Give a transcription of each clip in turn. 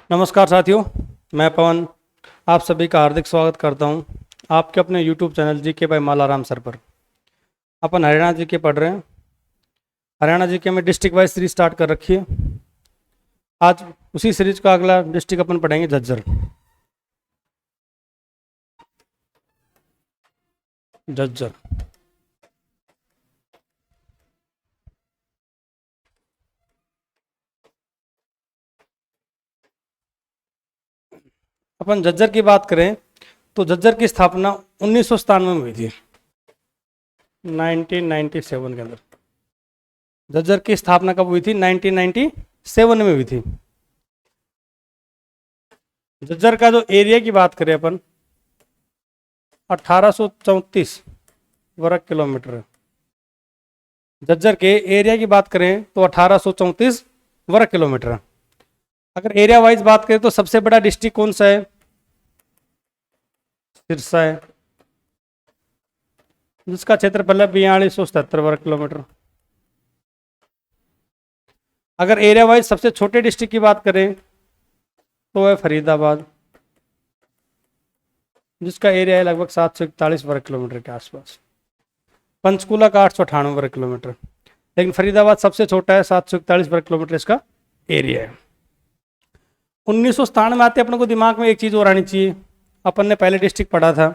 नमस्कार साथियों, मैं पवन आप सभी का हार्दिक स्वागत करता हूं आपके अपने YouTube channel GK by Malaram sir पर। अपन हरियाणा जीके पढ़ रहे हैं। हरियाणा जीके में डिस्ट्रिक्ट वाइज सीरीज स्टार्ट कर रखी है। आज उसी सीरीज का अगला डिस्ट्रिक्ट अपन पढ़ेंगे झज्जर। झज्जर अपन झज्जर की बात करें तो झज्जर की स्थापना 1997 में हुई थी। 1997 के अंदर झज्जर की स्थापना कब हुई थी? 1997 में हुई थी। झज्जर का जो एरिया की बात करें अपन 1834 वर्ग किलोमीटर है। झज्जर के एरिया की बात करें तो 1834 वर्ग किलोमीटर है। अगर एरिया वाइज बात करें तो सबसे बड़ा डिस्ट्रिक्ट कौन सा है? सिरसा है, जिसका क्षेत्रफल है 4277 वर्ग किलोमीटर। अगर एरिया वाइज सबसे छोटे डिस्ट्रिक्ट की बात करें तो है फरीदाबाद, जिसका एरिया है लगभग 741 वर्ग किलोमीटर के आसपास। पंचकूला का 898 वर्ग किलोमीटर, लेकिन फरीदाबाद सबसे छोटा है, 741 वर्ग किलोमीटर इसका एरिया है। 1997 में आते अपने को दिमाग में एक चीज़ और आनी चाहिए। अपन ने पहले डिस्ट्रिक्ट पढ़ा था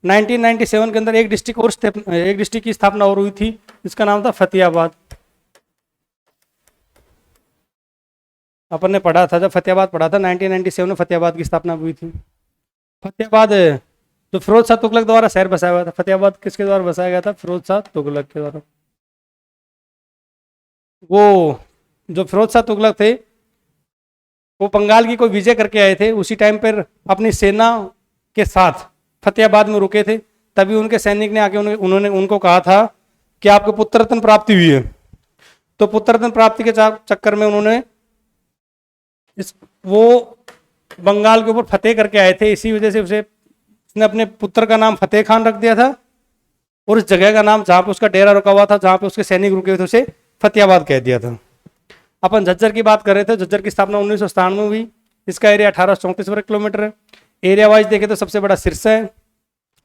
1997 के अंदर एक डिस्ट्रिक्ट की स्थापना और हुई थी, जिसका नाम था फतेहाबाद। अपन ने पढ़ा था, जब फतेहाबाद पढ़ा था 1997 में फतेहाबाद की स्थापना हुई थी। फतेहाबाद जो फिरोज शाह तुगलक द्वारा शहर बसाया हुआ था। फतेहाबाद किसके द्वारा बसाया गया था? फिरोज शाह तुगलक के द्वारा। वो जो फिरोज शाह तुगलक थे वो बंगाल की कोई विजय करके आए थे, उसी टाइम पर अपनी सेना के साथ फतेहाबाद में रुके थे। तभी उनके सैनिक ने आके उन्होंने उनको कहा था कि आपको पुत्र रत्न प्राप्ति हुई है। तो पुत्र रत्न प्राप्ति के चक्कर में उन्होंने वो बंगाल के ऊपर फतेह करके आए थे। इसी वजह से उसने अपने पुत्र का नाम फतेह खान रख दिया था, और उस जगह का नाम जहाँ पे उसका डेरा रुका हुआ था, जहाँ पे उसके सैनिक रुके हुए थे, उसे फतेहाबाद कह दिया था। अपन झज्जर की बात कर रहे थे। झज्जर की स्थापना 1997 में हुई। इसका एरिया 1834 वर्ग किलोमीटर है। एरिया वाइज देखें तो सबसे बड़ा सिरसा है,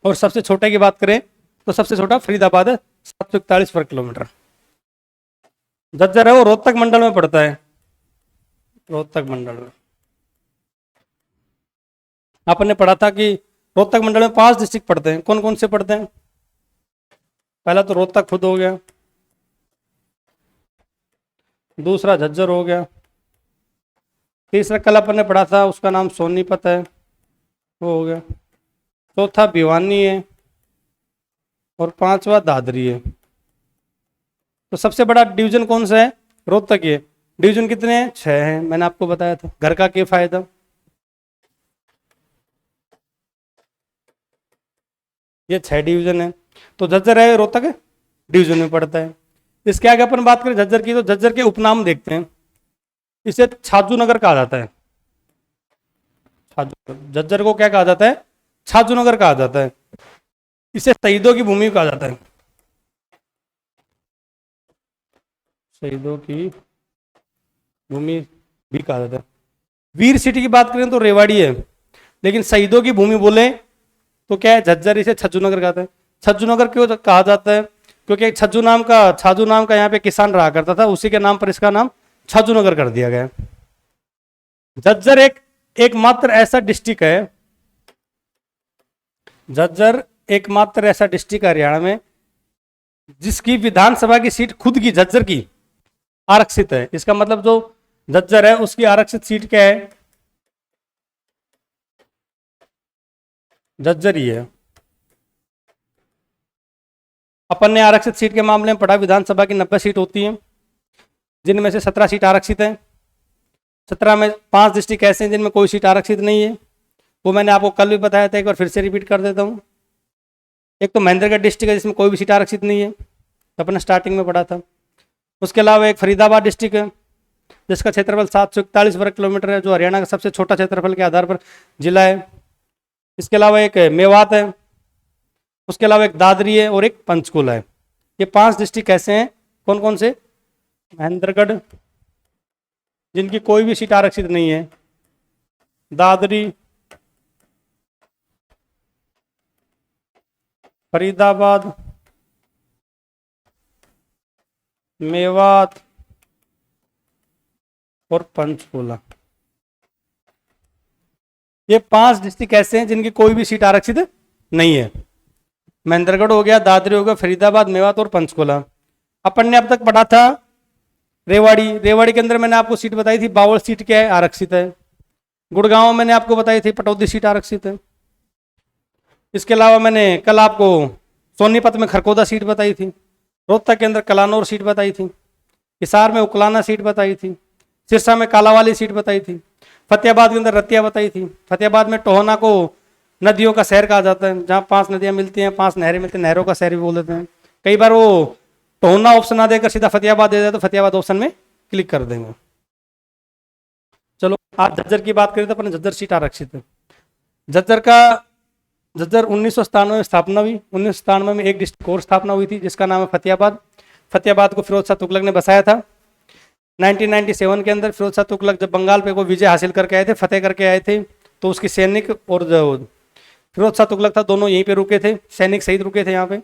और सबसे छोटे की बात करें तो सबसे छोटा फरीदाबाद है, 741 वर्ग किलोमीटर। झज्जर है वो रोहतक मंडल में पड़ता है। रोहतक मंडल में अपन ने पढ़ा था कि रोहतक मंडल में 5 डिस्ट्रिक्ट पड़ते हैं। कौन कौन से पड़ते हैं? पहला तो रोहतक खुद हो गया, दूसरा झज्जर हो गया, तीसरा कल अपन ने पढ़ा था उसका नाम सोनीपत है, वो हो गया, चौथा भिवानी है, और 5वां दादरी है। तो सबसे बड़ा डिवीजन कौन सा है? रोहतक है। डिवीजन कितने हैं? 6 हैं। मैंने आपको बताया था। घर का क्या फायदा? ये 6 डिवीजन है। तो झज्जर है रोहतक डिवीजन में पड़ता है। इसके आगे अपन बात करें झज्जर की, तो झज्जर के उपनाम देखते हैं। इसे छाजू नगर कहा जाता है। झज्जर को क्या कहा जाता है? छाजू नगर कहा जाता है। इसे शहीदों की भूमि कहा जाता है। शहीदों की भूमि भी कहा जाता है। वीर सिटी की बात करें तो रेवाड़ी है, लेकिन शहीदों की भूमि बोले तो क्या है? झज्जर। इसे छज्जू नगर कहते हैं। छज्जू नगर क्यों कहा जाता है? क्योंकि छाजू नाम का यहाँ पे किसान रहा करता था, उसी के नाम पर इसका नाम छाजू नगर कर दिया गया। झज्जर एकमात्र ऐसा डिस्ट्रिक्ट है, झज्जर एकमात्र ऐसा डिस्ट्रिक्ट हरियाणा में जिसकी विधानसभा की सीट खुद की झज्जर की आरक्षित है। इसका मतलब जो झज्जर है उसकी आरक्षित सीट क्या है? झज्जर ही है। अपन ने आरक्षित सीट के मामले में पढ़ा, विधानसभा की 90 सीट होती हैं, जिनमें से 17 सीट आरक्षित है। 17 में 5 डिस्ट्रिक्ट ऐसे हैं जिनमें कोई सीट आरक्षित नहीं है। वो मैंने आपको कल भी बताया था, एक बार फिर से रिपीट कर देता हूँ। एक तो महेंद्रगढ़ डिस्ट्रिक्ट है जिसमें कोई भी सीट आरक्षित नहीं है, अपने स्टार्टिंग में पढ़ा था। उसके अलावा एक फरीदाबाद डिस्ट्रिक्ट है जिसका क्षेत्रफल 741 वर्ग किलोमीटर है, जो हरियाणा का सबसे छोटा क्षेत्रफल के आधार पर जिला है। इसके अलावा एक मेवात है, उसके अलावा एक दादरी है, और एक पंचकुला है। ये 5 डिस्ट्रिक्ट ऐसे हैं। कौन कौन से? महेंद्रगढ़, जिनकी कोई भी सीट आरक्षित नहीं है, दादरी, फरीदाबाद, मेवात और पंचकुला। ये 5 डिस्ट्रिक्ट ऐसे हैं जिनकी कोई भी सीट आरक्षित नहीं है। महेंद्रगढ़ हो गया, दादरी हो गया, फरीदाबाद, मेवात और पंचकुला। अपन ने अब तक पढ़ा था रेवाड़ी। रेवाड़ी के अंदर मैंने आपको सीट बताई थी, बावल सीट क्या है, आरक्षित है। गुड़गांव मैंने आपको बताई थी, पटौदी सीट आरक्षित है। इसके अलावा मैंने कल आपको सोनीपत में खरकोदा सीट बताई थी, रोहतक के अंदर कलानौर सीट बताई थी, हिसार में उकलाना सीट बताई थी, सिरसा में कालावाली सीट बताई थी, फतेहाबाद के अंदर रतिया बताई थी। फतेहाबाद में टोहना को नदियों का शहर कहा जाता है, जहाँ 5 नदियाँ मिलती हैं, 5 नहरें मिलती हैं, नहरों का शहर भी बोल देते हैं। कई बार वो टोहना ऑप्शन ना देकर सीधा फतेहाबाद दे देते तो फतेहाबाद ऑप्शन में क्लिक कर देंगे। चलो आज झज्जर की बात करें तो अपने झज्जर सीट आरक्षित है। झज्जर 1997 में स्थापना हुई। 1997 में एक डिस्ट्रिक्ट और स्थापना हुई थी जिसका नाम है फतेहाबाद। फतेहाबाद को फिरोज शाह तुगलक ने बसाया था। 1997 के अंदर फिरोज शाह तुगलक जब बंगाल पे को विजय हासिल करके आए थे, फतेह करके आए थे, तो उसकी सैनिक और जो फिरोज शाह तुगलक था दोनों यहीं पे रुके थे, सैनिक शहीद रुके थे यहाँ पे।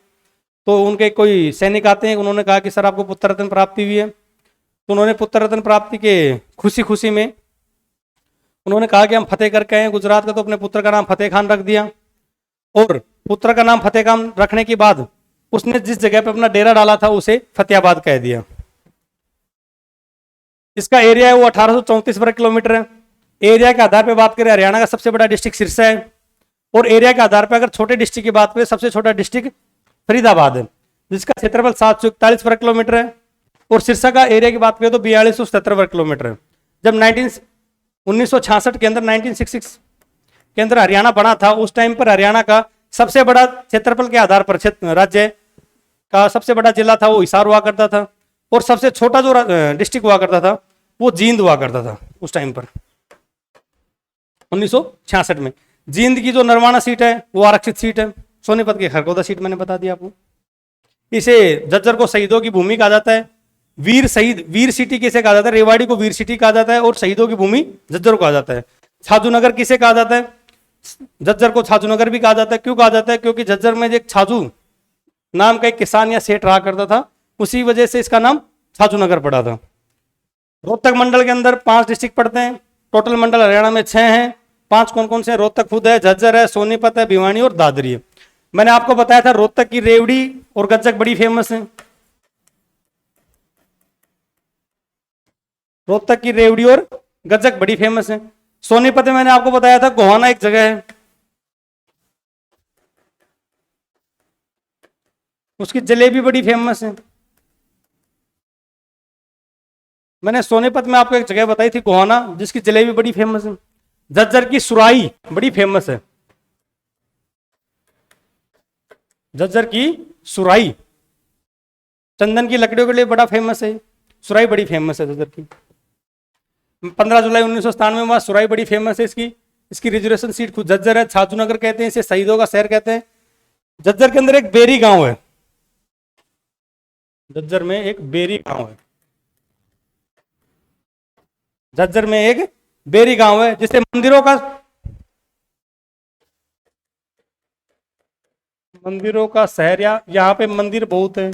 तो उनके कोई सैनिक आते हैं, उन्होंने कहा कि सर आपको पुत्र रत्न प्राप्ति हुई है। तो उन्होंने पुत्र रत्न प्राप्ति के खुशी खुशी में उन्होंने कहा कि हम फतेह करके आए गुजरात का, तो अपने पुत्र का नाम फतेह खान रख दिया। और पुत्र का नाम फतेह खान रखने के बाद उसने जिस जगह पे अपना डेरा डाला था उसे फतेहाबाद कह दिया। इसका एरिया है वो 1834 वर्ग किलोमीटर है। एरिया के आधार पे बात करें हरियाणा का सबसे बड़ा डिस्ट्रिक्ट सिरसा है, और एरिया के आधार पे अगर छोटे डिस्ट्रिक्ट की बात करें सबसे छोटा डिस्ट्रिक्ट फरीदाबाद है, जिसका क्षेत्रफल 741 वर्ग किलोमीटर है। और सिरसा का एरिया की बात करें तो 4277 वर्ग किलोमीटर है। जब 1966 के अंदर 1966 के अंदर हरियाणा बना था, उस टाइम पर हरियाणा का सबसे बड़ा क्षेत्रफल के आधार पर राज्य का सबसे बड़ा जिला था वो हिसार हुआ करता था, और सबसे छोटा जो डिस्ट्रिक्ट हुआ करता था वो जींद हुआ करता था उस टाइम पर 1966 में। जींद की जो नरवाना सीट है वो आरक्षित सीट है। सोनीपत की खरगोदा सीट मैंने बता दिया आपको। इसे झज्जर को शहीदों की भूमि कहा जाता है। वीर शहीद, वीर सिटी किसे कहा जाता है? रेवाड़ी को वीर सिटी कहा जाता है, और शहीदों की भूमि झज्जर को कहा जाता है। छाजू नगर किसे कहा जाता है? झज्जर को छाजू नगर भी कहा जाता है। क्यों कहा जाता है? क्योंकि झज्जर में एक छाजू नाम का एक किसान या सेठ रहा करता था, उसी वजह से इसका नाम छाजू नगर पड़ा था। रोहतक मंडल के अंदर 5 डिस्ट्रिक्ट पड़ते हैं। टोटल मंडल हरियाणा में 6 हैं। 5 कौन कौन से? रोहतक खुद है, झज्जर है, सोनीपत है, भिवानी और दादरी है। मैंने आपको बताया था रोहतक की रेवड़ी और गज्जक बड़ी फेमस है। रोहतक की रेवड़ी और गज्जक बड़ी फेमस है। सोनीपत में मैंने आपको बताया था गोहाना एक जगह है, उसकी जलेबी बड़ी फेमस है। मैंने सोनीपत में आपको एक जगह बताई थी गोहाना, जिसकी जलेबी बड़ी फेमस है। झज्जर की सुराही बड़ी फेमस है। झज्जर की सुराही चंदन की लकड़ियों के लिए बड़ा फेमस है। सुराही बड़ी फेमस है झज्जर की। 15 जुलाई 1997 में सुराही बड़ी फेमस है। इसकी रिजर्वेशन सीट खुद झज्जर है। छाजू नगर कहते हैं इसे, शहीदों का शहर कहते हैं। झज्जर के अंदर एक बेरी गांव है। झज्जर में एक बेरी गांव है। झज्जर में एक बेरी गांव है जिसे मंदिरों का शहर, या यहाँ पे मंदिर बहुत है।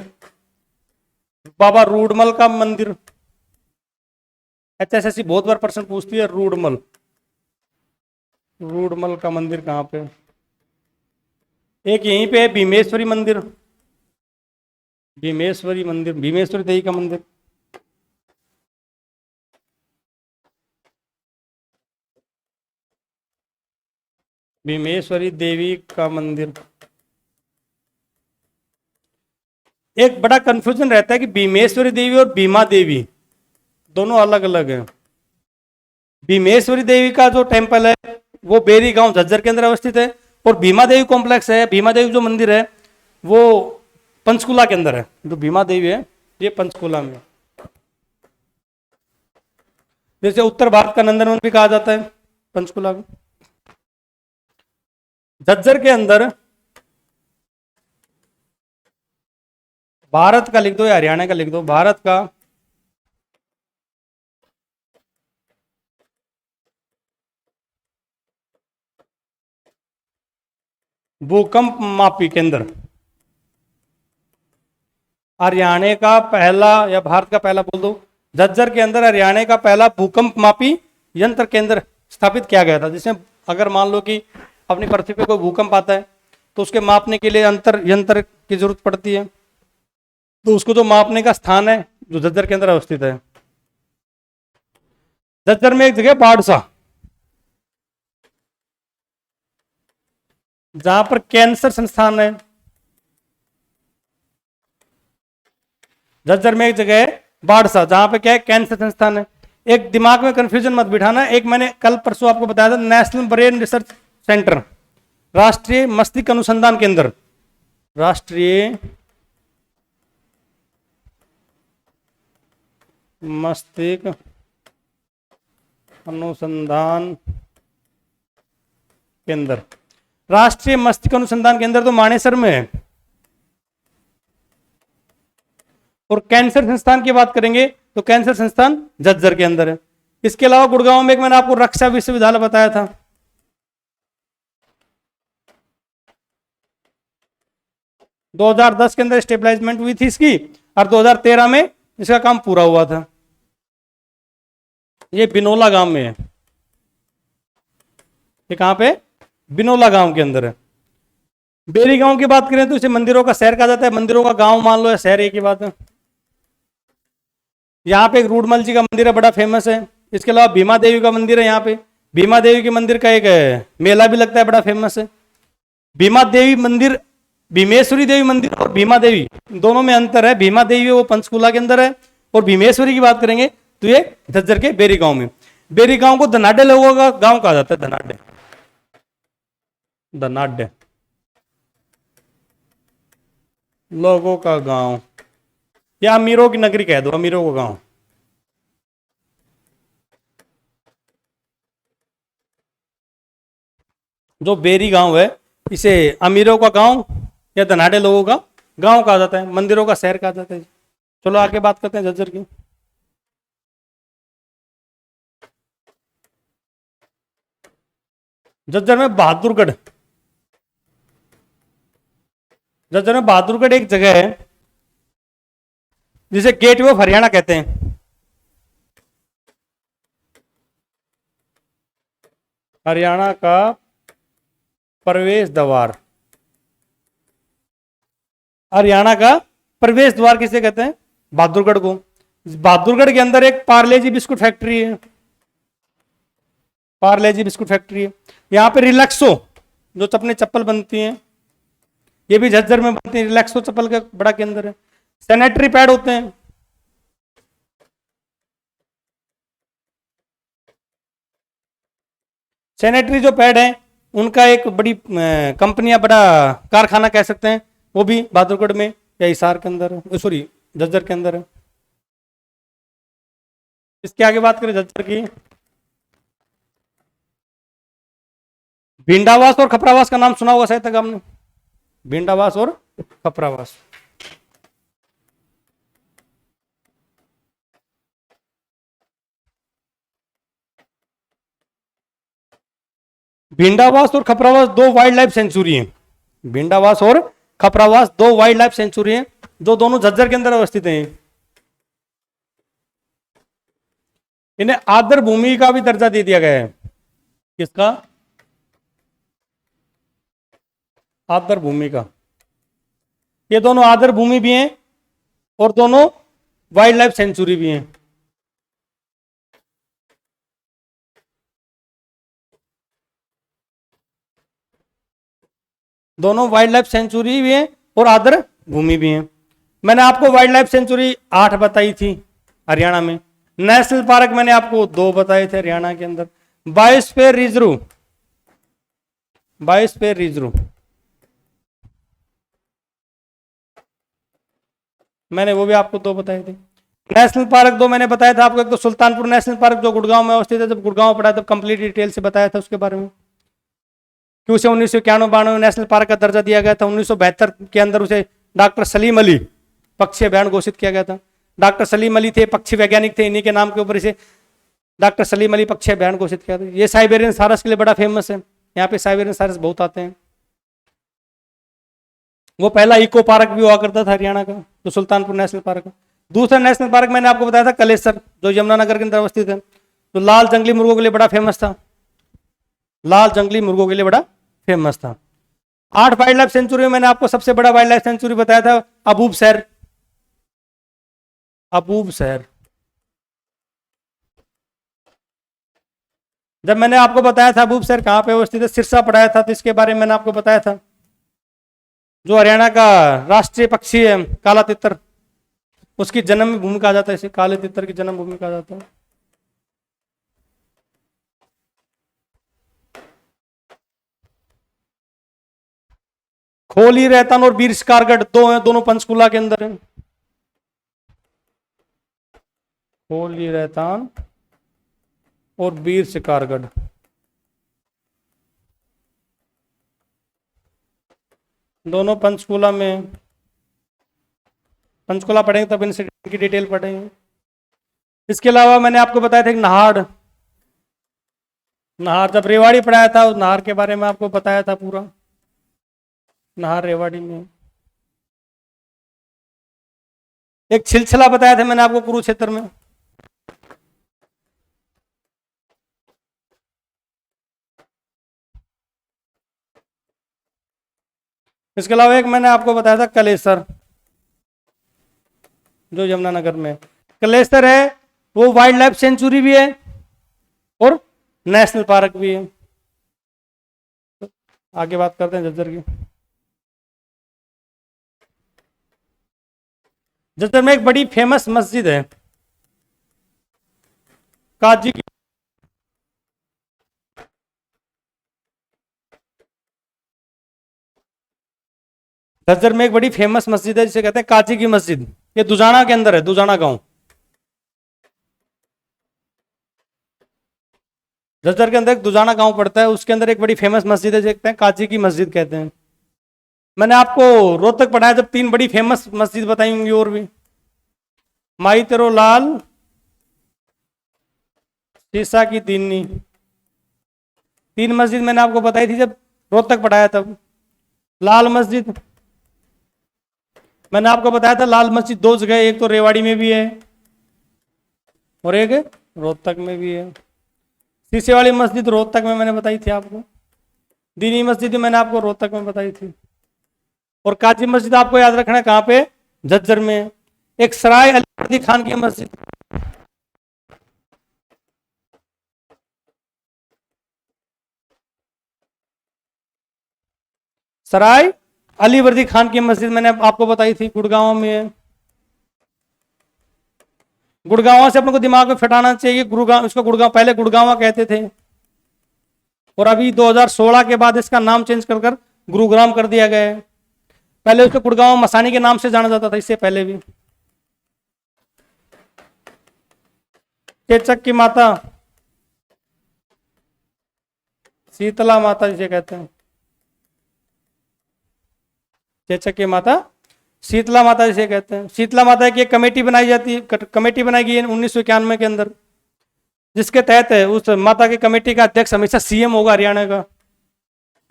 बाबा रूडमल का मंदिर, HSSC बहुत बार प्रश्न पूछती है। रूडमल का मंदिर कहाँ पे? एक यहीं पे है भीमेश्वरी मंदिर। भीमेश्वरी देवी का मंदिर। भीमेश्वरी देवी का मंदिर। एक बड़ा कंफ्यूजन रहता है कि भीमेश्वरी देवी और भीमा देवी दोनों अलग अलग हैं। भीमेश्वरी देवी का जो टेम्पल है वो बेरी गांव झज्जर के अंदर अवस्थित है, और भीमा देवी कॉम्प्लेक्स है, भीमा देवी जो मंदिर है वो पंचकुला के अंदर है। जो भीमा देवी है ये पंचकुला में। जैसे उत्तर भारत का नंदनवन भी कहा जाता है पंचकुला को। झज्जर के अंदर भारत का लिख दो या हरियाणा का लिख दो। भारत का भूकंप मापी केंद्र। हरियाणा का पहला या भारत का पहला बोल दो, झज्जर के अंदर हरियाणा का पहला भूकंप मापी यंत्र केंद्र स्थापित किया गया था, जिसमें अगर मान लो कि अपनी पृथ्वी पे कोई भूकंप आता है तो उसके मापने के लिए अंतर यंत्र की जरूरत पड़ती है, तो उसको जो मापने का स्थान है जो झज्जर के अंदर अवस्थित है। झज्जर में एक जगह बाड़सा, जहां पर कैंसर संस्थान है। झज्जर में एक जगह है बाड़सा, जहां पे क्या है, कैंसर संस्थान है। एक दिमाग में कंफ्यूजन मत बिठाना, एक मैंने कल परसों आपको बताया था, नेशनल ब्रेन रिसर्च सेंटर, राष्ट्रीय मस्तिष्क अनुसंधान केंद्र, राष्ट्रीय मस्तिष्क अनुसंधान केंद्र। राष्ट्रीय मस्तिष्क अनुसंधान केंद्र तो मानेसर में है। और कैंसर संस्थान की बात करेंगे तो कैंसर संस्थान झज्जर के अंदर है। इसके अलावा गुड़गांव में एक मैंने आपको रक्षा विश्वविद्यालय बताया था, 2010 के अंदर स्टेबलाइजमेंट हुई थी इसकी, और 2013 में इसका काम पूरा हुआ था। ये बिनोला गांव में है। ये कहां पे? बिनोला गांव के अंदर है। बेरी गांव की बात करें तो इसे मंदिरों का शहर कहा जाता है। मंदिरों का गांव मान लो या शहर एक ही बात है। यहाँ पे एक रूडमल जी का मंदिर है, बड़ा फेमस है। इसके अलावा भीमा देवी का मंदिर है। यहाँ पे भीमा देवी के मंदिर का एक मेला भी लगता है, बड़ा फेमस है। भीमा देवी मंदिर, भीमेश्वरी देवी मंदिर और भीमा देवी दोनों में अंतर है। भीमा देवी वो पंचकूला के अंदर है, और भीमेश्वरी की बात करेंगे तो ये झज्जर के बेरी गांव में। बेरी गांव को धनाड्य लोगों का गांव कहा जाता है। धनाड्य, धनाड्य लोगों का गांव, या अमीरों की नगरी कह दो, अमीरों का गांव। जो बेरी गांव है इसे अमीरों का गांव या धनाड्य लोगों का गांव कहा जाता है, मंदिरों का शहर कहा जाता है। चलो आगे बात करते हैं झज्जर की। झज्जर में बहादुरगढ़, झज्जर में बहादुरगढ़ एक जगह है जिसे गेटवे ऑफ हरियाणा कहते हैं। हरियाणा का प्रवेश द्वार, हरियाणा का प्रवेश द्वार किसे कहते हैं? बहादुरगढ़ को। बहादुरगढ़ के अंदर एक पार्ले जी बिस्कुट फैक्ट्री है, पार्ले जी बिस्कुट फैक्ट्री है। यहाँ पे रिलैक्सो जो अपने चप्पल बनती हैं, ये भी झज्जर में बनती है। रिलैक्सो चप्पल का बड़ा केंद्र है। सैनिटरी पैड होते हैं, सैनिटरी जो पैड है उनका एक बड़ी कंपनियां, बड़ा कारखाना कह सकते हैं, वो भी बहादुरगढ़ में या हिसार के अंदर है, सॉरी झज्जर के अंदर है। इसके आगे बात करें झज्जर की, भिंडावास और खपरावास का नाम सुना होगा शायद तक आपने। भिंडावास और खपरावास, भिंडावास और खपरावास दो वाइल्ड लाइफ सेंचुरी हैं। भिंडावास और खपरावास दो वाइल्ड लाइफ सेंचुरी हैं, जो दोनों झज्जर के अंदर अवस्थित हैं। इन्हें आदर भूमि का भी दर्जा दे दिया गया है। किसका? आदर भूमि का। ये दोनों आदर भूमि भी हैं और दोनों वाइल्ड लाइफ सेंचुरी भी हैं। दोनों वाइल्ड लाइफ सेंचुरी भी हैं और आदर भूमि भी हैं। मैंने आपको वाइल्ड लाइफ सेंचुरी 8 बताई थी हरियाणा में। नेशनल पार्क मैंने आपको 2 बताए थे हरियाणा के अंदर। बायोस्फीयर रिजर्व, बायोस्फीयर रिजर्व मैंने वो भी आपको 2 बताए थे। नेशनल पार्क 2 मैंने बताया था आपको। एक तो सुल्तानपुर नेशनल पार्क जो गुड़गांव में अवस्थित है। जब गुड़गांव पढ़ा तब कंप्लीट डिटेल से बताया था उसके बारे में कि उसे 1991-92 नेशनल पार्क का दर्जा दिया गया था। 1972 के अंदर उसे डॉक्टर सलीम अली पक्षी अभ्यारण्य घोषित किया गया था। डॉक्टर सलीम अली थे, पक्षी वैज्ञानिक थे, इन्हीं के नाम के ऊपर इसे डॉक्टर सलीम अली पक्षी अभ्यारण्य घोषित किया था। ये साइबेरियन सारस के लिए बड़ा फेमस है। यहाँ पे साइबेरियन सारस बहुत आते हैं। वो पहला इको पार्क भी हुआ करता था हरियाणा का, तो सुल्तानपुर नेशनल पार्क। दूसरा नेशनल पार्क मैंने आपको बताया था कलेसर, जो यमुनानगर के अंदर अवस्थित है, तो लाल जंगली मुर्गों के लिए बड़ा फेमस था, लाल जंगली मुर्गों के लिए बड़ा फेमस था। 8 वाइल्ड लाइफ सेंचुरी में मैंने आपको सबसे बड़ा वाइल्ड लाइफ सेंचुरी बताया था अबूब शहर, अबूब शहर। जब मैंने आपको बताया था अबूब शहर कहाँ पे अवस्थित है, सिरसा पढ़ाया था, तो इसके बारे में मैंने आपको बताया था, जो हरियाणा का राष्ट्रीय पक्षी है काला तितर, उसकी जन्म भूमि कहा जाता है, इसे काले तितर की जन्म भूमि कहा जाता है। खोली रहतान और वीर शिकारगढ़ दो हैं, दोनों पंचकुला के अंदर है। खोली रहतान और वीर शिकारगढ़ दोनों पंचकुला में। पंचकुला पढ़ेंगे तब इनकी डिटेल पढ़ेंगे। इसके अलावा मैंने आपको बताया था एक नाहर, नाहर जब रेवाड़ी पढ़ाया था उस नाहर के बारे में आपको बताया था पूरा, नाहर रेवाड़ी में। एक छिलछला बताया था मैंने आपको कुरुक्षेत्र में। इसके अलावा एक मैंने आपको बताया था कलेसर, जो यमुनानगर में। कलेसर है वो वाइल्ड लाइफ सेंचुरी भी है और नेशनल पार्क भी है। तो आगे बात करते हैं झज्जर की। झज्जर में एक बड़ी फेमस मस्जिद है काजी की। झज्जर में एक बड़ी फेमस मस्जिद है जिसे कहते हैं काजी की मस्जिद, ये दुजाना के अंदर है, दुजाना गांव। झज्जर के अंदर एक दुजाना गांव पड़ता है, उसके अंदर एक बड़ी फेमस मस्जिद है जिसे कहते हैं काजी की मस्जिद कहते हैं। मैंने आपको रोहतक पढ़ाया जब 3 बड़ी फेमस मस्जिद बताई होंगी और भी, माई तेरो लाल, शीशा की दीनी, 3 मस्जिद मैंने आपको बताई थी जब रोहतक पढ़ाया तब। लाल मस्जिद मैंने आपको बताया था, लाल मस्जिद 2 जगह, एक तो रेवाड़ी में भी है और एक रोहतक में भी है। शीशे वाली मस्जिद रोहतक में मैंने बताई थी आपको। दीनी मस्जिद मैंने आपको रोहतक में बताई थी। और काजी मस्जिद आपको याद रखना है कहाँ पे, झज्जर में। एक सराय अली खान की मस्जिद, सराय अली वर्दी खान की मस्जिद मैंने आपको बताई थी, गुड़गांव में है। गुड़गांव से अपने को दिमाग में फटाना चाहिए, गुड़गांव, इसको गुड़गांव, पहले गुड़गांव कहते थे और अभी 2016 के बाद इसका नाम चेंज कर कर गुरुग्राम कर दिया गया है। पहले उसको गुड़गांव मसानी के नाम से जाना जाता था, इससे पहले भी। चेचक की माता शीतला माता जिसे कहते हैं, चेचक की माता शीतला माता जिसे कहते हैं। शीतला माता की एक कमेटी बनाई जाती है, कमेटी बनाई गई है 1991 के अंदर, जिसके तहत है उस माता की कमेटी का अध्यक्ष हमेशा सीएम होगा हरियाणा का,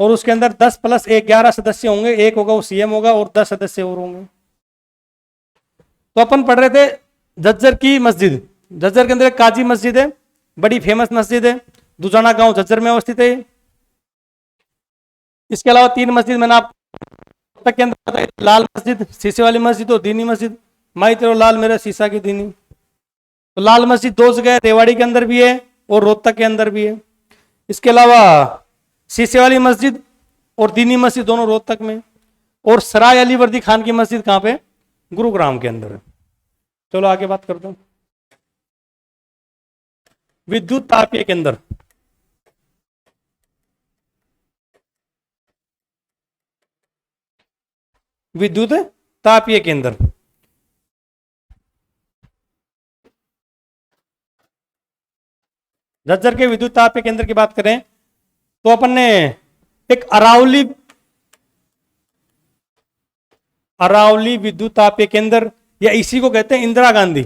और उसके अंदर 10 + 1 11 सदस्य होंगे, एक होगा वो सीएम होगा और 10 सदस्य और होंगे। तो अपन पढ़ रहे थे झज्जर की मस्जिद। झज्जर के अंदर एक काजी मस्जिद है, बड़ी फेमस मस्जिद है, दुजाना गांव झज्जर में अवस्थित है। इसके अलावा 3 मस्जिद मैंने आप तक के अंदर बताई, लाल मस्जिद, शीशे वाली मस्जिद और दीनी मस्जिद। माई तेरो लाल मेरा शीशा की दीनी। तो लाल मस्जिद 2 जगह, रेवाड़ी के अंदर भी है और रोहतक के अंदर भी है। इसके अलावा शीशे वाली मस्जिद और दीनी मस्जिद दोनों रोहतक में, और सराय अली वर्दी खान की मस्जिद कहाँ पे, गुरुग्राम के अंदर है। चलो आगे बात करते हैं। विद्युत तापीय केंद्र, विद्युत तापीय केंद्र। झज्जर के विद्युत तापीय केंद्र की बात करें तो अपन ने एक अरावली, अरावली विद्युत तापीय केंद्र, या इसी को कहते हैं इंदिरा गांधी,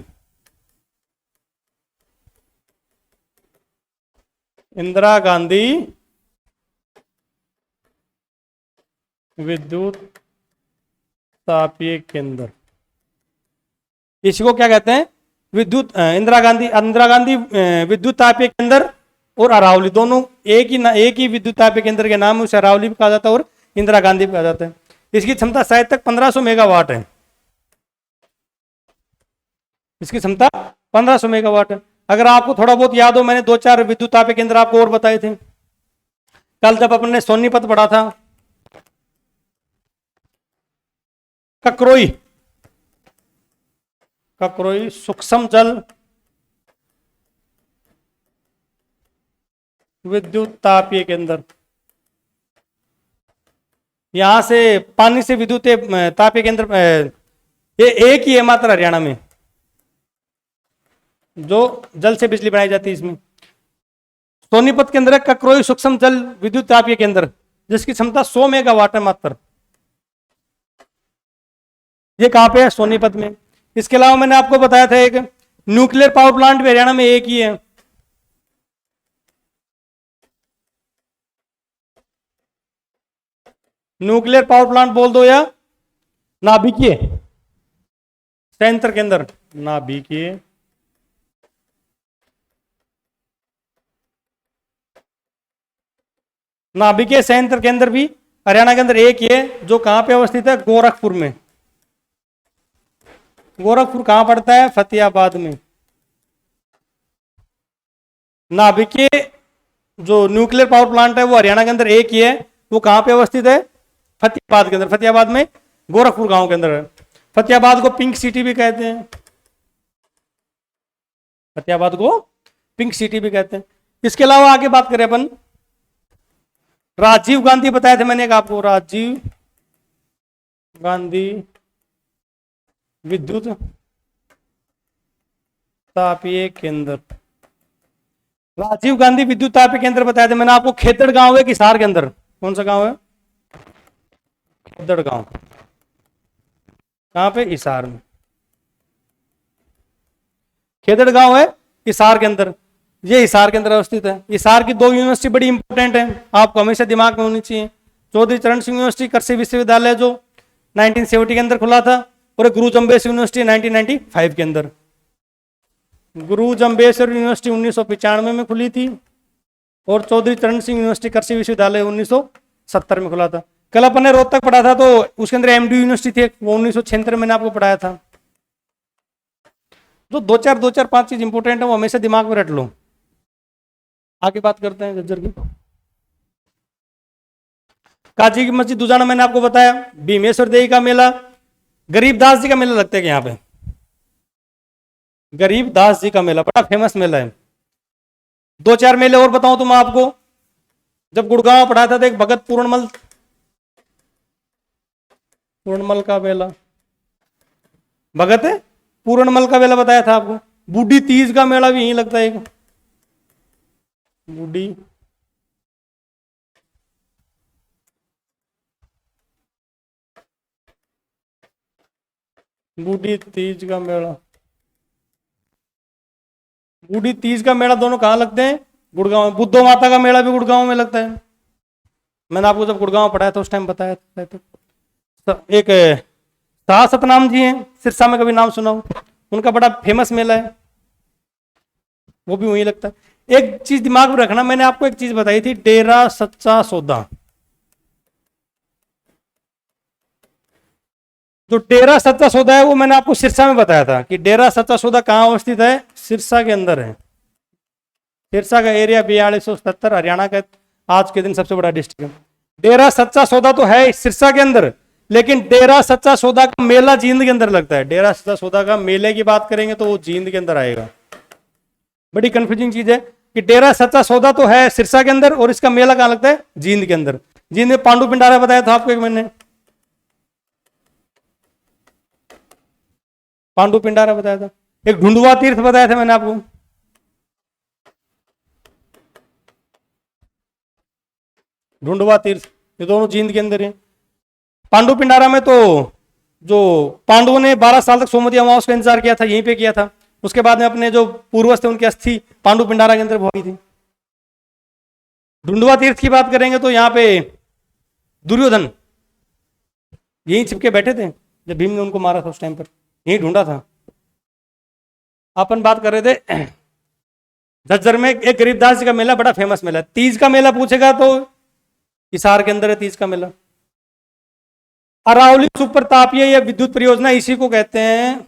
इंदिरा गांधी विद्युत तापीय केंद्र, इसको क्या कहते हैं? विद्युत इंदिरा गांधी विद्युत तापीय केंद्र और अरावली दोनों एक ही विद्युत तापीय केंद्र के नाम, उसे अरावली भी कहा जाता है और इंदिरा गांधी भी कहा जाता है। इसकी क्षमता शायद तक 1500 मेगावाट है। इसकी क्षमता 1500 मेगावाट है। अगर आपको थोड़ा बहुत याद हो, मैंने 2-4 विद्युत तापीय केंद्र आपको और बताए थे कल जब अपन ने सोनीपत पढ़ा था। ककरोई सूक्ष्म जल विद्युत तापीय केंद्र, यहां से पानी से विद्युत तापीय केंद्र ये एक ही है मात्र हरियाणा में जो जल से बिजली बनाई जाती है। इसमें सोनीपत के अंदर ककरोई सूक्ष्म जल विद्युत तापीय केंद्र, जिसकी क्षमता 100 मेगावाट है मात्र। ये कहां पे है? सोनीपत में। इसके अलावा मैंने आपको बताया था एक न्यूक्लियर पावर प्लांट भी हरियाणा में एक ही है। न्यूक्लियर पावर प्लांट बोल दो या नाभिकीय संयंत्र केंद्र, नाभिकीय संयंत्र केंद्र भी हरियाणा के अंदर एक ही है, जो कहां पे अवस्थित है? गोरखपुर में। गोरखपुर कहां पड़ता है? फतेहाबाद में। नाभिकीय जो न्यूक्लियर पावर प्लांट है वो हरियाणा के अंदर एक ही है, वो कहां पे अवस्थित है? फतेहाबाद के अंदर। फतेहाबाद में गोरखपुर गांव के अंदर है। फतेहाबाद को पिंक सिटी भी कहते हैं। फतेहाबाद को पिंक सिटी भी कहते हैं। इसके अलावा आगे बात करें अपन, राजीव गांधी बताया था मैंने आपको, राजीव गांधी विद्युत तापीय केंद्र। राजीव गांधी विद्युत तापीय केंद्र बताया था मैंने आपको। खेतड़ गांव है हिसार के अंदर। कौन सा गांव है? खेतड़ गांव। कहां पे? हिसार में। खेतड़ गांव है हिसार के अंदर। ये हिसार के अंदर अवस्थित है। हिसार की 2 यूनिवर्सिटी बड़ी इंपॉर्टेंट है, आपको हमेशा दिमाग में होनी चाहिए। चौधरी चरण सिंह यूनिवर्सिटी कृषि विश्वविद्यालय जो 1970 के अंदर खुला था, और गुरु जम्बेश्वर यूनिवर्सिटी 1995 के अंदर। गुरु जम्बेश्वर यूनिवर्सिटी 1995 में खुली थी, और चौधरी चरण सिंह यूनिवर्सिटी कृषि विश्वविद्यालय 1970 में खुला था। कल अपन ने रोहतक पढ़ा था, तो उसके अंदर एमडी यूनिवर्सिटी थी, वो 1976 मैंने आपको पढ़ाया था। जो 2-4-5 चीज इंपोर्टेंट है वो हमेशा दिमाग में रट लो। आगे बात करते हैं झज्जर की। काजी की मस्जिद दुजाना मैंने आपको बताया। भीमेश्वर देवी का मेला, गरीबदास जी का मेला लगता है कि यहाँ पे गरीबदास जी का मेला बड़ा फेमस मेला है। 2-4 मेले और बताऊं तो मैं आपको। जब गुड़गांव पढ़ा था तो एक भगत पूर्णमल का मेला, भगत है पूर्णमल का मेला बताया था आपको। बूढ़ी तीज का मेला भी यहीं लगता है। बूढ़ी तीज का मेला, बूढ़ी तीज का मेला दोनों कहाँ लगते हैं? गुड़गांव में। बुद्धो माता का मेला भी गुड़गांव में लगता है। मैंने आपको जब गुड़गांव पढ़ाया था उस टाइम बताया था। तो एक शाह सतनाम जी हैं, सिरसा में कभी नाम सुना हो? उनका बड़ा फेमस मेला है, वो भी वहीं लगता है। एक चीज दिमाग में रखना, मैंने आपको एक चीज बताई थी, डेरा सच्चा सौदा। जो डेरा सच्चा सौदा है वो मैंने आपको सिरसा में बताया था कि डेरा सच्चा सौदा कहाँ अवस्थित है? सिरसा के अंदर है। सिरसा का एरिया 4277, हरियाणा का आज के दिन सबसे बड़ा डिस्ट्रिक्ट है। डेरा सच्चा सौदा तो है सिरसा के अंदर, लेकिन डेरा सच्चा सौदा का मेला जींद के अंदर लगता है। डेरा सच्चा सौदा का मेले की बात करेंगे तो वो जींद के अंदर आएगा। बड़ी कंफ्यूजिंग चीज है कि डेरा सच्चा सौदा तो है सिरसा के अंदर और इसका मेला कहाँ लगता है? जींद के अंदर। जींद में पांडु पिंडारा बताया था आपको एक मैंने, पांडु पिंडारा बताया था। एक ढूंढुआ तीर्थ बताया था मैंने आपको। ढूंढुआ तीर्थ, ये दोनों जींद के अंदर है। पांडु पिंडारा में तो जो पांडवों ने 12 साल तक सोमवती अमावस का इंतजार किया था, यहीं पे किया था। उसके बाद में अपने जो पूर्वज थे उनकी अस्थि पांडु पिंडारा के अंदर भोगी थी। ढूंढुआ तीर्थ की बात करेंगे तो यहाँ पे दुर्योधन यहीं छिपके बैठे थे। जब भीम ने उनको मारा था उस टाइम पर, यही ढूंढा था। अपन बात कर रहे थे झज्जर में एक गरीबदास जी का मेला बड़ा फेमस मेला है। तीज का मेला पूछेगा तो हिसार के अंदर है तीज का मेला। अरावली सुपर तापीय या विद्युत परियोजना, इसी को कहते हैं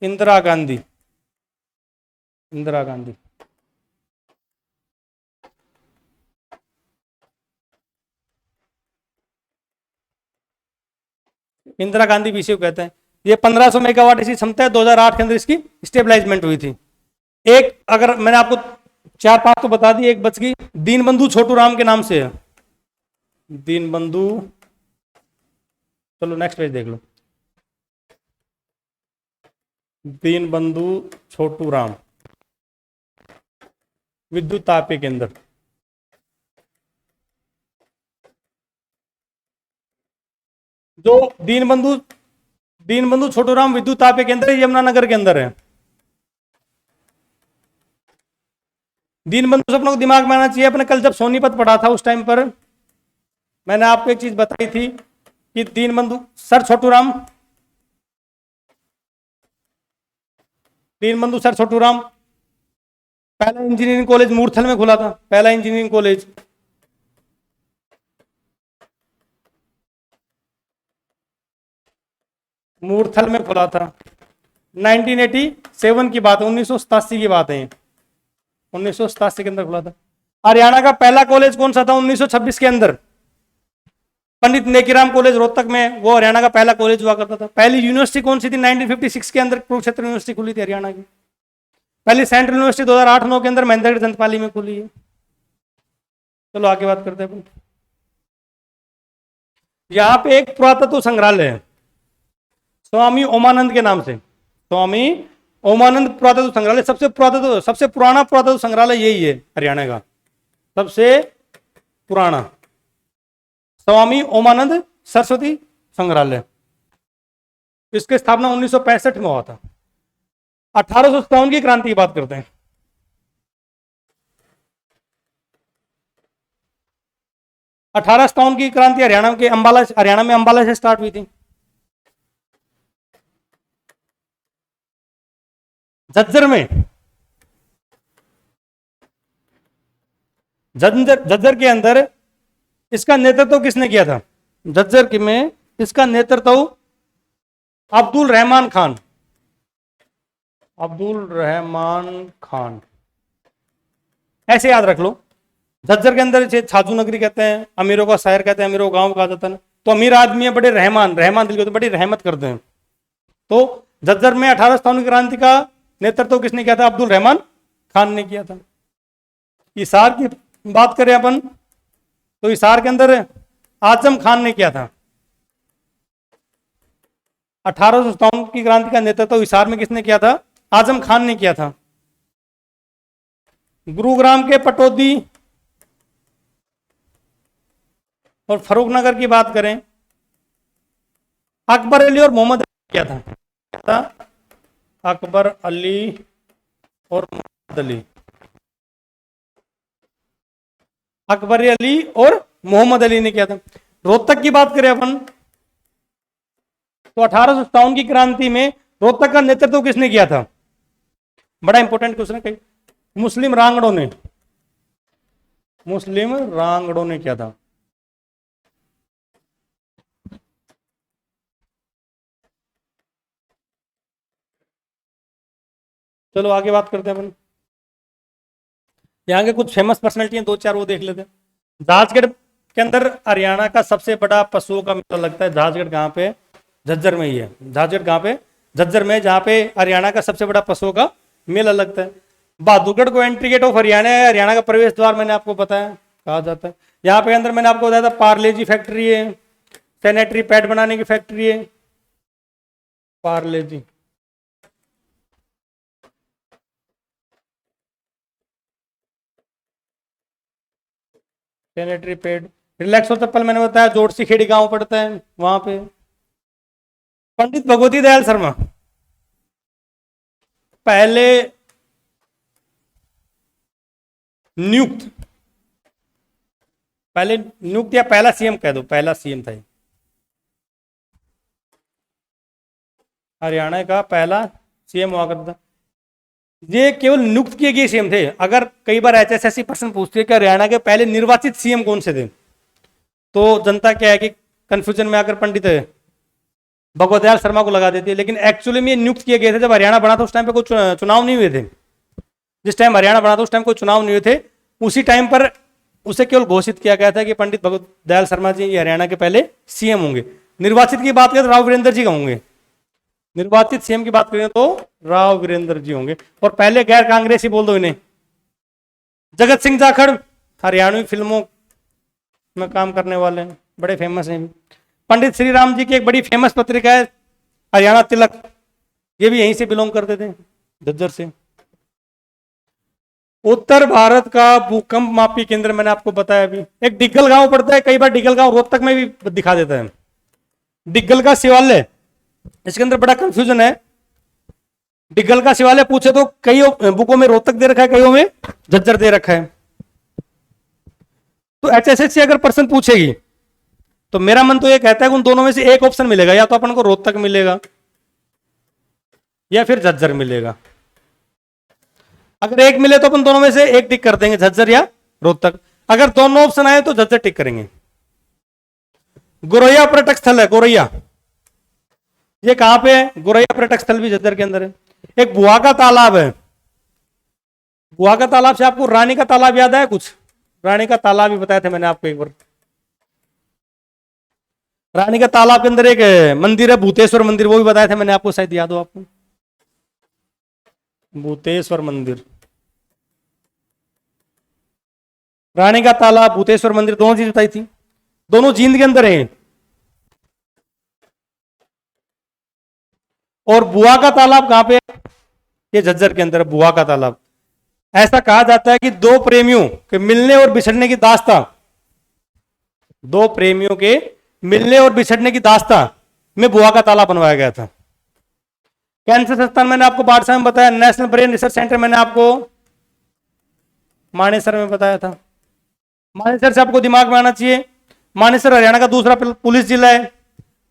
इंदिरा गांधी। इंदिरा गांधी इंदिरा गांधी भी इसी को कहते हैं। ये 1500 मेगावाट इसी क्षमता है। 2008 के अंदर इसकी स्टेबलाइजमेंट हुई थी। एक अगर मैंने आपको 4-5 तो बता दी, एक बच गई, दीनबंधु छोटू राम के नाम से है। दीनबंधु, चलो नेक्स्ट पेज देख लो। दीनबंधु छोटू राम विद्युत तापीय केंद्र। जो दीनबंधु छोटू राम विद्युत तापीय केंद्र यमुनानगर के अंदर है। दीनबंधु से अपने को दिमाग में आना चाहिए। अपने कल जब सोनीपत पढ़ा था उस टाइम पर मैंने आपको एक चीज बताई थी कि दीनबंधु सर छोटू राम, दीनबंधु सर छोटू राम पहला इंजीनियरिंग कॉलेज मूर्थल में खुला था। पहला इंजीनियरिंग कॉलेज मूर्थल में खुला था। 1987 की बात है, 1987 की बात है। 1987 के अंदर खुला था। हरियाणा का पहला कॉलेज कौन सा था? 1926 के अंदर पंडित नेकीराम कॉलेज रोहतक में, वो हरियाणा का पहला कॉलेज हुआ करता था। पहली यूनिवर्सिटी कौन सी थी? 1956 के अंदर कुरुक्षेत्र यूनिवर्सिटी खुली थी हरियाणा की। पहली सेंट्रल यूनिवर्सिटी 2008-9 के अंदर महेंद्रगढ़ जनपाली में खुली है। चलो आगे बात करते हैं। यहाँ पे एक पुरातत्व संग्रहालय है स्वामी ओमानंद के नाम से। स्वामी ओमानंद पुरातत्व संग्रहालय सबसे पुराना पुरातत्व संग्रहालय यही है हरियाणा का, सबसे पुराना स्वामी ओमानंद सरस्वती संग्रहालय। इसकी स्थापना 1965 में हुआ था। 1857 की क्रांति की बात करते हैं। 1857 की क्रांति हरियाणा में अंबाला से स्टार्ट हुई थी। झज्जर के अंदर इसका नेतृत्व किसने किया था? झज्जर में इसका नेतृत्व अब्दुल रहमान खान। ऐसे याद रख लो। झज्जर के अंदर छाजू नगरी कहते हैं, अमीरों का शहर कहते हैं, अमीरों का गांव कहा जाता है। तो अमीर आदमी है, बड़े रहमान दिल के, तो बड़ी रहमत करते हैं। तो झज्जर में 1857 की क्रांति का नेतृत्व किसने किया था? अब्दुल रहमान खान ने किया था। हिसार की बात करें अपन तो हिसार के अंदर आजम खान ने किया था। 1857 की क्रांति का नेतृत्व हिसार में किसने किया था? आजम खान ने किया था। गुरुग्राम के पटौदी और फरूखनगर की बात करें, अकबर अली और मोहम्मद अली किया था। अकबर अली और मोहम्मद अली, अकबर अली और मोहम्मद अली ने किया था। रोहतक की बात करें अपन तो 1857 की क्रांति में रोहतक का नेतृत्व किसने किया था? बड़ा इंपॉर्टेंट क्वेश्चन है। मुस्लिम रांगड़ों ने किया था। चलो आगे बात करते हैं अपन। यहाँ के कुछ फेमस पर्सनैलिटी हैं, 2-4 वो देख लेते हैं। जहाजगढ़ के अंदर हरियाणा का सबसे बड़ा पशुओं का मेला लगता है। जहाजगढ़ कहाँ पे? झज्जर में ही है। जहाजगढ़ कहाँ पे? झज्जर में, जहाँ पे हरियाणा का सबसे बड़ा पशुओं का मेला लगता है। बहादुरगढ़ को एंट्री गेट ऑफ हरियाणा है, हरियाणा का प्रवेश द्वार मैंने आपको बताया कहा जाता है। यहाँ पे अंदर मैंने आपको बताया था पार्ले जी फैक्ट्री है, सैनिटरी पैड बनाने की फैक्ट्री है पार्ले जी। सैनिटरी पैड, रिलैक्सो चप्पल मैंने बताया, जोड़सी खेड़ी गांव पड़ता है वहां पे। पंडित भगवती दयाल शर्मा पहले नियुक्त या पहला सीएम कह दो, पहला सीएम था। हरियाणा का पहला सीएम हुआ करता। ये केवल नियुक्त किए गए सीएम थे। अगर कई बार HSSC प्रश्न पूछती है कि हरियाणा के पहले निर्वाचित सीएम कौन से थे, तो जनता क्या है कि कंफ्यूजन में आकर पंडित भगवत दयाल शर्मा को लगा देती है, लेकिन एक्चुअली में ये नियुक्त किए गए थे। जब हरियाणा बना था उस टाइम पे कोई चुनाव नहीं हुए थे। जिस टाइम हरियाणा बना था उस टाइम कोई चुनाव नहीं हुए थे। उसी टाइम पर उसे केवल घोषित किया गया था कि पंडित भगवत दयाल शर्मा जी ये हरियाणा के पहले सीएम होंगे। निर्वाचित की बात करें तो राव वीरेंद्र जी का होंगे। निर्वाचित सीएम की बात करें तो राव वीरेंद्र जी होंगे। और पहले गैर कांग्रेसी बोल दो इन्हें, जगत सिंह जाखड़, हरियाणवी फिल्मों में काम करने वाले हैं, बड़े फेमस हैं। पंडित श्री राम जी की एक बड़ी फेमस पत्रिका है हरियाणा तिलक, ये भी यहीं से बिलोंग करते थे, झज्जर से। उत्तर भारत का भूकंप मापी केंद्र मैंने आपको बताया अभी, एक डिग्गल गांव पड़ता है। कई बार डिग्गल गांव रोहतक में भी दिखा देता है। डिग्गल का शिवालय, इसके अंदर बड़ा कंफ्यूजन है। डिग्गल का शिवालय पूछे तो कई बुकों में रोहतक दे रखा है, कईयों में झज्जर दे रखा है। तो HSSC अगर प्रश्न पूछेगी तो मेरा मन तो ये कहता है कि उन दोनों में से एक ऑप्शन मिलेगा, या तो अपन को रोहतक मिलेगा या फिर झज्जर मिलेगा। अगर एक मिले तो अपन दोनों में से एक टिक कर देंगे, झज्जर या रोहतक। अगर दोनों ऑप्शन आए तो झज्जर टिक करेंगे। गोरैया पर्यटक स्थल है, गोरैया, ये कहां पे है? गोरैया पर्यटक स्थल भी झज्जर के अंदर है। एक बुआ का तालाब है। बुआ का तालाब से आपको रानी का तालाब याद है कुछ? रानी का तालाब भी बताया था मैंने आपको एक बार। रानी का तालाब के अंदर एक मंदिर है, भूतेश्वर मंदिर, वो भी बताया था मैंने आपको, शायद याद हो आपको। भूतेश्वर मंदिर, रानी का तालाब, भूतेश्वर मंदिर, दोनों चीज बताई थी। दोनों जींद के अंदर है। और बुआ का तालाब कहां पे है? ये झज्जर के अंदर है, बुआ का तालाब। ऐसा कहा जाता है कि दो प्रेमियों के मिलने और बिछड़ने की दास्तां, दो प्रेमियों के मिलने और बिछड़ने की दास्तां में बुआ का तालाब बनवाया गया था। कैंसर संस्थान मैंने आपको पाठशाला में बताया। नेशनल ब्रेन रिसर्च सेंटर मैंने आपको मानेसर में बताया था। मानेसर से आपको दिमाग में आना चाहिए, मानेसर हरियाणा का दूसरा पुलिस जिला है।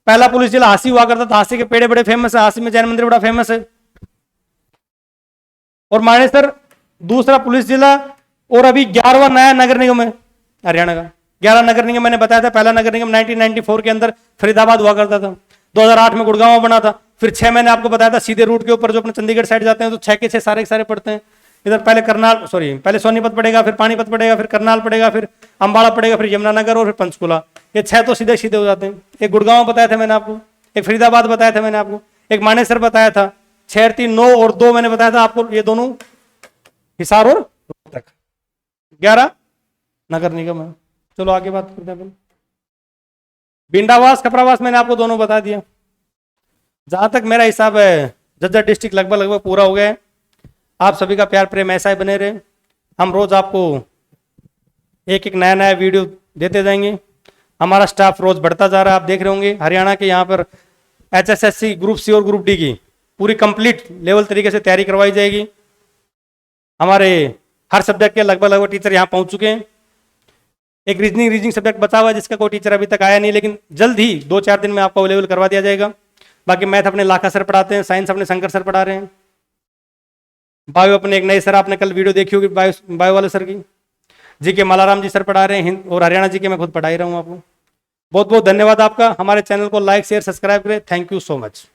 पहला पुलिस जिला हांसी हुआ करता था। हांसी के पेड़े बड़े फेमस है, हांसी में जैन मंदिर बड़ा फेमस है। और मानेसर दूसरा पुलिस जिला, और अभी 11वां नया नगर निगम है हरियाणा का। 11 नगर निगम मैंने बताया था। पहला नगर निगम 1994 के अंदर फरीदाबाद हुआ करता था। 2008 में गुड़गांव बना था। फिर 6 मैंने आपको बताया था सीधे रूट के ऊपर जो अपने चंडीगढ़ साइड जाते हैं तो 6 के 6 सारे के सारे पड़ते हैं। इधर पहले करनाल, सॉरी पहले सोनीपत पड़ेगा, फिर पानीपत पड़ेगा, फिर करनाल पड़ेगा, फिर अंबाला पड़ेगा, फिर यमुनानगर और फिर पंचकुला। ये 6 तो सीधे सीधे हो जाते हैं। एक गुड़गांव बताया था मैंने आपको, एक फरीदाबाद बताया था मैंने आपको, एक मानेसर बताया था, 6, 3, 9 और 2 मैंने बताया था आपको, ये दोनों हिसार और रोहतक। 11 नगर निगम है। चलो आगे बात करते हैं। बिंडावास, कपरावास मैंने आपको दोनों बता दिया। जहां तक मेरा हिसाब है झज्जर डिस्ट्रिक्ट लगभग पूरा हो गया है। आप सभी का प्यार प्रेम ऐसा ही बने रहे। हम रोज आपको एक एक नया नया वीडियो देते जाएंगे। हमारा स्टाफ रोज बढ़ता जा रहा है, आप देख रहे होंगे। हरियाणा के यहाँ पर HSSC ग्रुप सी और ग्रुप डी की पूरी कंप्लीट लेवल तरीके से तैयारी करवाई जाएगी। हमारे हर सब्जेक्ट के लगभग टीचर यहाँ पहुंच चुके हैं। एक रीजनिंग सब्जेक्ट बचा हुआ है जिसका कोई टीचर अभी तक आया नहीं, लेकिन जल्द ही 2-4 दिन में आपको अवेलेबल करवा दिया जाएगा। बाकी मैथ अपने लाखा सर पढ़ाते हैं, साइंस अपने शंकर सर पढ़ा रहे हैं, बायो अपने एक नए सर, आपने कल वीडियो देखी होगी बायो वाले सर की, जीके मालाराम जी सर पढ़ा रहे हैं, और हरियाणा जी के मैं खुद पढ़ा ही रहा हूँ आपको। बहुत बहुत धन्यवाद आपका। हमारे चैनल को लाइक शेयर सब्सक्राइब करें। Thank you so much.